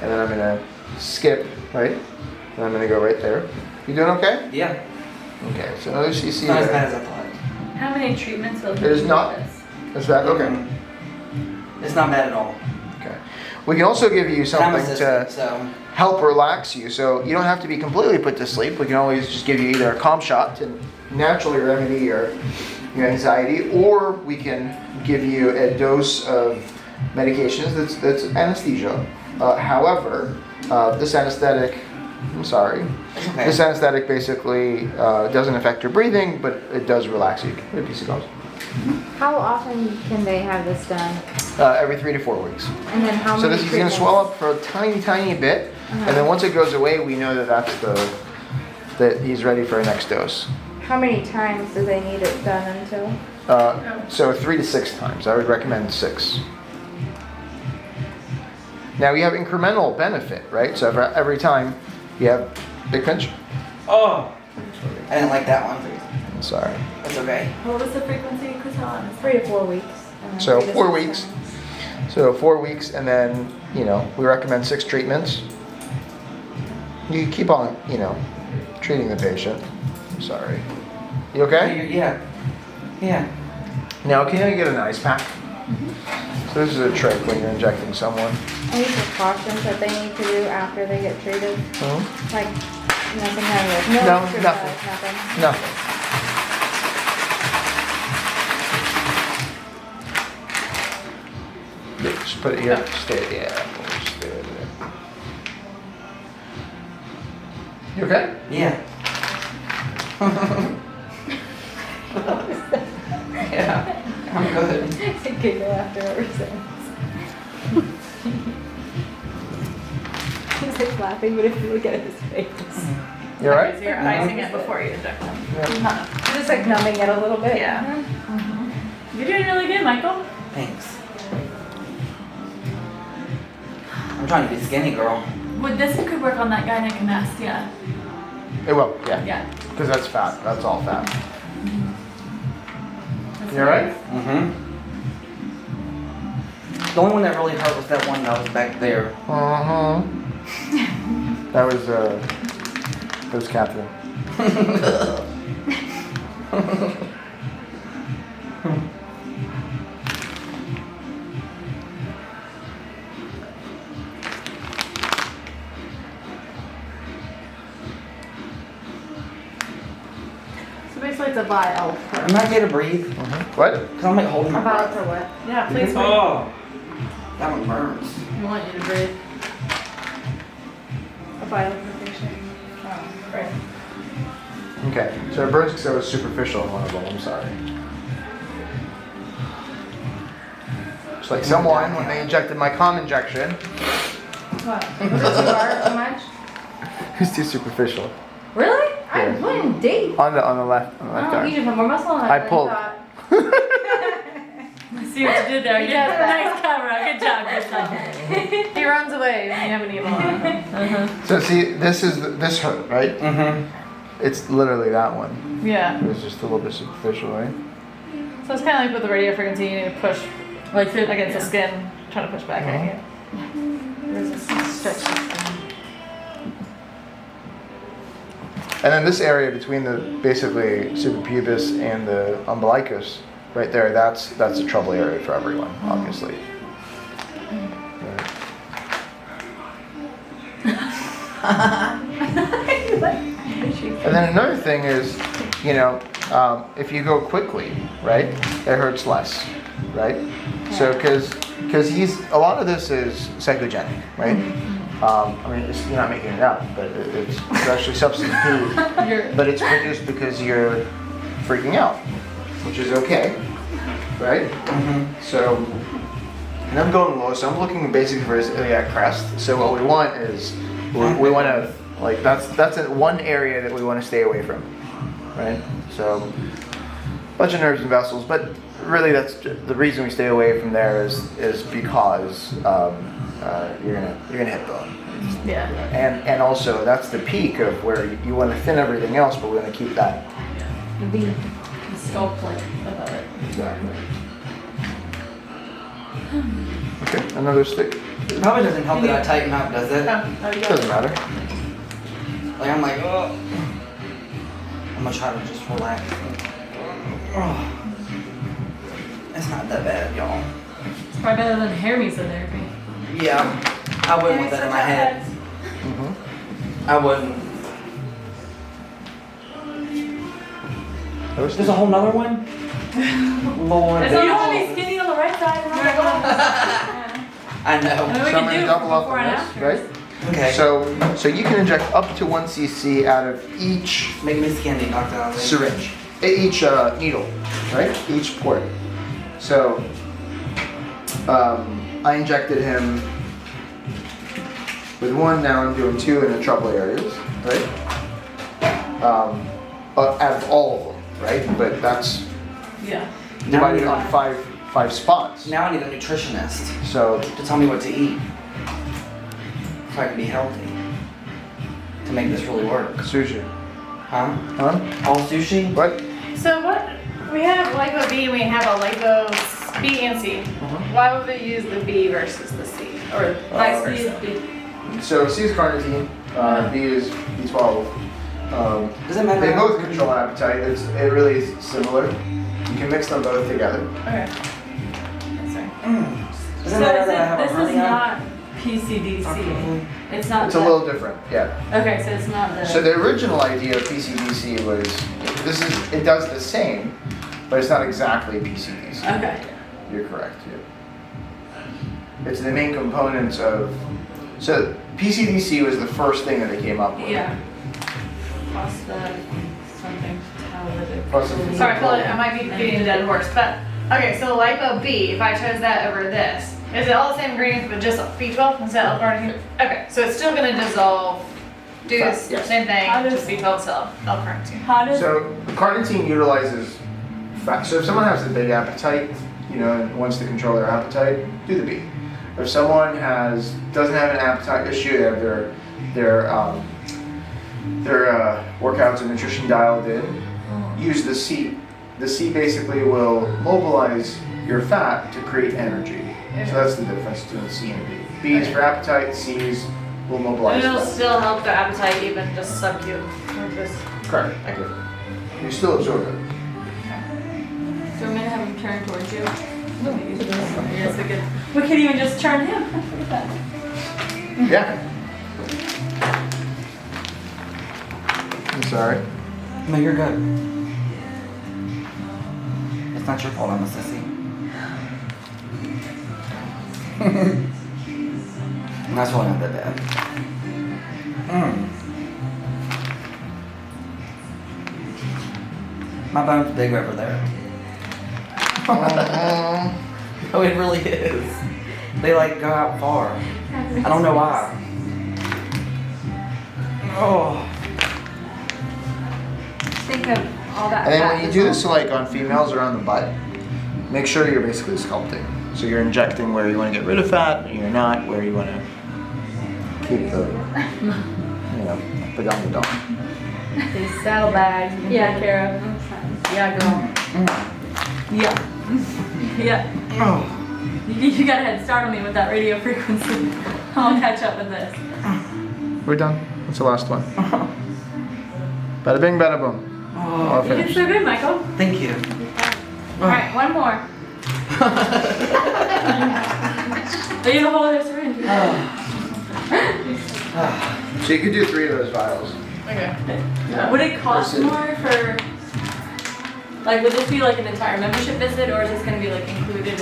and then I'm gonna skip, right? And I'm gonna go right there. You doing okay? Yeah. Okay, so another CC It's not as bad there. as I thought. How many treatments will It is not. this? Is that okay? It's not bad at all. Okay. We can also give you And I'm something assistant, to so help relax you, so you don't have to be completely put to sleep. We can always just give you either a calm shot to naturally remedy your anxiety, or we can give you a dose of medications that's anesthesia. However, this anesthetic, I'm sorry, it's okay. this anesthetic basically doesn't affect your breathing, but it does relax you. Get a piece of gauze. How often can they have this done? Every 3 to 4 weeks. And then how So many this is going to treatments? swell up for a tiny bit, and then once it goes away, we know that that he's ready for a next dose. How many times do they need it done until? So 3 to 6 times. I would recommend 6. Now we have incremental benefit, right? So every time you have big pinch. Oh, I didn't like that one. I'm sorry. It's okay. What was the frequency, Kusan? 3 to 4 weeks. and then So 3 to 4 6 weeks. times. So 4 weeks, and then we recommend 6 treatments. You keep on treating the patient. I'm sorry. You okay? Yeah. Yeah. Now, can I get an ice pack? So this is a trick when you're injecting someone. Any precautions that they need to do after they get treated? Hmm? Like, some kind of no No, exercise, nothing. nothing. No. Yeah, just put it here. Stay. Yeah. We'll just stay right there. You okay? Yeah. Yeah. I'm good. Giggle after every sentence. He's like laughing, but if you look at his face, You alright? So you're icing it before you inject them. Yeah. he's just like numbing it a little bit. Yeah. You're doing really good, Michael. Thanks. I'm trying to be skinny, girl. Would this could work on that gynecomastia? It will. Yeah. Yeah. Because that's fat. That's all fat. That's You alright? Mm-hmm. The only one that really hurt was that one that was back there. Uh-huh. That was Catherine. So basically it's a vial. Am I okay to breathe? What? Because I'm like holding my About breath. for what? Yeah, please breathe. Oh, that one burns. We want you to breathe. A bioinformation. Oh, right. Okay. So it burns because I was superficial in one of them. I'm sorry. It's like someone when they injected my calm injection. What? Was it too hard, too much? Who's too superficial? Really? I Yeah. wouldn't date. On the left Oh, arm. you just have more muscle on that I than pulled. thought. I see what you did there. You He did does a that. nice camera. Good job. Good job. He runs away when you have an evil on. So see, this hurt, right? Mm-hmm. It's literally that one. Yeah. It was just a little bit superficial, right? So it's kind of like with the radio frequency, you need to push like against the skin, trying to push back at you. Resistance, stretch the skin. And then this area between the basically suprapubis and the umbilicus, right there, that's a trouble area for everyone, obviously. And then another thing is, if you go quickly, right, it hurts less, right? So because a lot of this is psychogenic, right? You're not making it up, but it's actually substance P. But it's produced because you're freaking out, which is okay, right? Mm-hmm. So, and I'm going low, so I'm looking basically for his iliac crest. So what we want is, we want to, like, that's one area that we want to stay away from, right? So, bunch of nerves and vessels, but really that's the reason we stay away from there is because you're gonna hit bone. Yeah. And also that's the peak of where you want to thin everything else, but we want to keep that. The sculpt like above it. Exactly. Okay, another stick. It probably doesn't help that I tighten up, does it? Oh, you got Doesn't it. matter. Like I'm like, oh. I'm gonna try to just relax. Oh. It's not that bad, y'all. It's probably better than hair meso therapy. Yeah, I wouldn't want that in my head. Mm-hmm. I wouldn't. There's a whole nother one? Lord. It's only gonna be skinny on the right side and right side. I I mean, know. we So I'm can gonna do double up before on and this, after. right? Okay. So you can inject up to 1 cc out of each Make me skinny, Dr. Ali. syringe, each needle, right? Each port. So I injected him with 1. Now I'm doing 2 in the trouble areas, right? Out of all of them, right? But that's Yeah. divided on five spots. Now I need a nutritionist So to tell me what to eat so I can be healthy. To make this really work. sushi, Huh? huh? All sushi? What? So what, we have lipo B and we have a lipo B and C. Why would we use the B versus the C? Or vice C versa? is So C is carnitine, B is B12. Does it matter? They both control appetite. It really is similar. You can mix them both together. Okay. Sorry. Does it matter that I have a This is hernia? not PCDC. It's not. It's a the- little different, yeah. Okay, so it's not the. So the original idea of PCDC was, it does the same, but it's not exactly PCDC. Okay. You're correct, yeah. It's the main components of, so PCDC was the first thing that they came up with. Yeah. Phosphat something. Phosphat- Sorry, I might be beating a dead horse, but, okay, so lipo B, if I chose that over this, is it all the same ingredients but just B12 instead of L-carnitine? Okay, so it's still gonna dissolve, do the Yes. same thing, How does- just B12 instead of L-carnitine. How does? So carnitine utilizes fat. So if someone has a big appetite, and wants to control their appetite, do the B. If someone doesn't have an appetite issue, they have their workouts and nutrition dialed in, use the C. The C basically will mobilize your fat to create energy. So that's the difference between C and B. B is for appetite, C's will And mobilize it'll fat. still help the appetite even just sub-Q, or just, Correct. You still absorb it. So we're gonna have him turn towards you. Yes, we could. We could even just turn him. Look at that. Yeah. I'm sorry. No, you're good. It's not your fault, I'm a sissy. That's really not that bad. My bone's big over there. Oh, it really is. They like go out far. I don't know why. Oh. Think of all that. And then fat when you do this dissolved. like on females or on the butt, make sure you're basically sculpting. So you're injecting where you want to get rid of fat, and you're not where you want to keep the, the gum the dog. These saddlebags you can Yeah. take care of. Yeah, girl. Yeah. Yeah. Oh. You got a head start on me with that radio frequency. I'll catch up with this. We're done. That's the last one. Bada bing, bada boom. All You did finished. so good, Michael. Thank you. Alright, one more. Are you gonna hold this syringe? So you could do 3 of those vials. okay. Would it cost Versus- more for, like, would this be like an entire membership visit, or is this gonna be like included in